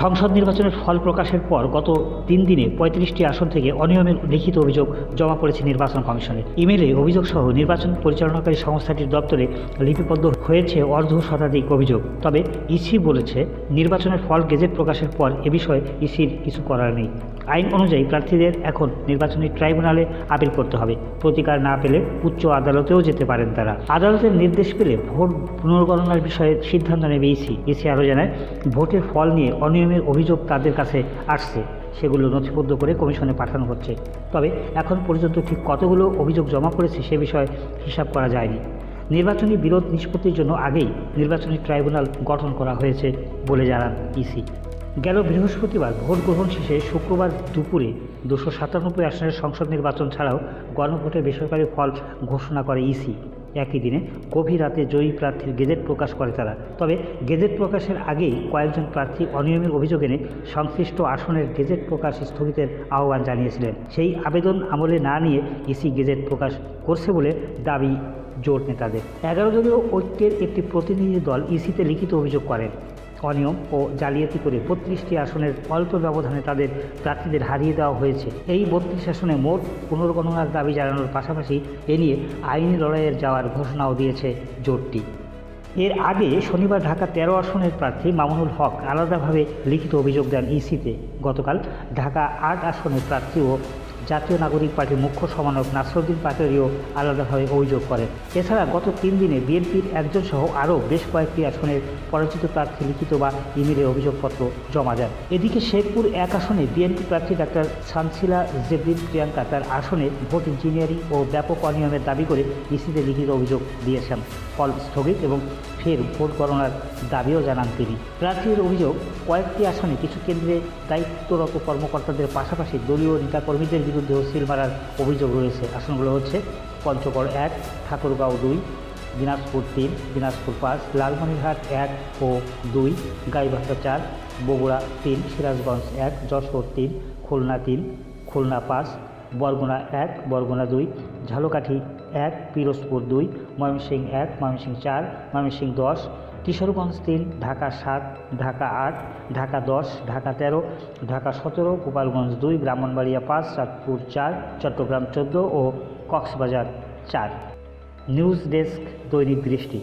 সংসদ নির্বাচনের ফল প্রকাশের পর গত 3 দিনে 35টি আসন থেকে অনিয়মের লিখিত অভিযোগ জমা পড়েছে নির্বাচন কমিশনের। ইমেলে অভিযোগসহ নির্বাচন পরিচালনাকারী সংস্থাটির দপ্তরে লিপিবদ্ধ হয়েছে অর্ধ শতাধিক অভিযোগ। তবে ইসি বলেছে, নির্বাচনের ফল গেজেট প্রকাশের পর এ বিষয়ে ইসির কিছু করার নেই। আইন অনুযায়ী প্রার্থীদের এখন নির্বাচনী ট্রাইব্যুনালে আপিল করতে হবে। প্রতিকার না পেলে উচ্চ আদালতেও যেতে পারেন তারা। আদালতের নির্দেশ পেলে ভোট পুনর্গণনার বিষয়ে সিদ্ধান্ত নেবে ইসি। ইসি আরও জানায়, ভোটের ফল নিয়ে অনিয়মের অভিযোগ তাদের কাছে আসছে, সেগুলো নথিবদ্ধ করে কমিশনে পাঠানো হচ্ছে। তবে এখন পর্যন্ত ঠিক কতগুলো অভিযোগ জমা পড়েছে সে বিষয়ে হিসাব করা যায়নি। নির্বাচনী বিরোধ নিষ্পত্তির জন্য আগেই নির্বাচনী ট্রাইব্যুনাল গঠন করা হয়েছে বলে জানান ইসি। গেল বৃহস্পতিবার ভোট গ্রহণ শেষে শুক্রবার দুপুরে 297 আসনের সংসদ নির্বাচন ছাড়াও গণভোটের বেসরকারি ফল ঘোষণা করে ইসি। একই দিনে গভীর রাতে জয়ী প্রার্থীর গেজেট প্রকাশ করে তারা। তবে গেজেট প্রকাশের আগেই কয়েকজন প্রার্থী অনিয়মের অভিযোগ এনে সংশ্লিষ্ট আসনের গেজেট প্রকাশ স্থগিতের আহ্বান জানিয়েছিলেন। সেই আবেদন আমলে না নিয়ে ইসি গেজেট প্রকাশ করছে বলে দাবি জোট নেতাদের। 11 দলীয় ঐক্যের একটি প্রতিনিধি দল ইসিতে লিখিত অভিযোগ করেন, অনিয়ম ও জালিয়াতি করে 32টি আসনের অল্প ব্যবধানে তাদের প্রার্থীদের হারিয়ে দেওয়া হয়েছে। এই 32 আসনে মোট পুনর্গণনার দাবি জানানোর পাশাপাশি এ নিয়ে আইনি লড়াইয়ের যাওয়ার ঘোষণাও দিয়েছে জোটটি। এর আগে শনিবার ঢাকা 13 আসনের প্রার্থী মামুনুল হক আলাদাভাবে লিখিত অভিযোগ দেন ইসিতে। গতকাল ঢাকা 8 আসনের প্রার্থী ও জাতীয় নাগরিক পার্টির মুখ্য সমন্বয়ক নাসরুদ্দিন পাটোয়ারিও আলাদাভাবে অভিযোগ করেন। এছাড়া গত 3 দিনে বিএনপির একজন সহ আরও বেশ কয়েকটি আসনের পরাজিত প্রার্থী লিখিত বা ইমেলে অভিযোগপত্র জমা দেন। এদিকে শেরপুর 1 আসনে বিএনপি প্রার্থী ডাক্তার সানসিলা জেবরিন প্রিয়াঙ্কা তার আসনে ভোট ইঞ্জিনিয়ারিং ও ব্যাপক অনিয়মের দাবি করে ইসিতে লিখিত অভিযোগ দিয়েছেন। ফল স্থগিত এবং ফের ভোট গণনার দাবিও জানান তিনি। প্রার্থীর অভিযোগ, কয়েকটি আসনে কিছু কেন্দ্রে দায়িত্বরত কর্মকর্তাদের পাশাপাশি দলীয় নেতাকর্মীদের বিরুদ্ধেও সিল মারার অভিযোগ রয়েছে। আসনগুলো হচ্ছে পঞ্চগড় 1, ঠাকুরগাঁও 2, দিনাজপুর 3, দিনাজপুর 5, লালমনিরহাট 1 ও 2, গাইবান্ধা 4, বগুড়া 3, সিরাজগঞ্জ 1, যশোর 3, খুলনা 3, খুলনা 5, বরগুনা 1, বরগুনা 2, ঝালকাঠি 1, পিরোজপুর 2, ময়মনসিংহ 1, ময়মনসিংহ 4, ময়মনসিংহ 10, কিশোরগঞ্জ 3, ঢাকা 7, ঢাকা 8, ঢাকা 10, ঢাকা 13, ঢাকা 17, গোপালগঞ্জ 2, ব্রাহ্মণবাড়িয়া 5, চাঁদপুর 4, চট্টগ্রাম 14 ও কক্সবাজার 4। নিউজ ডেস্ক, দৈনিক দৃষ্টি।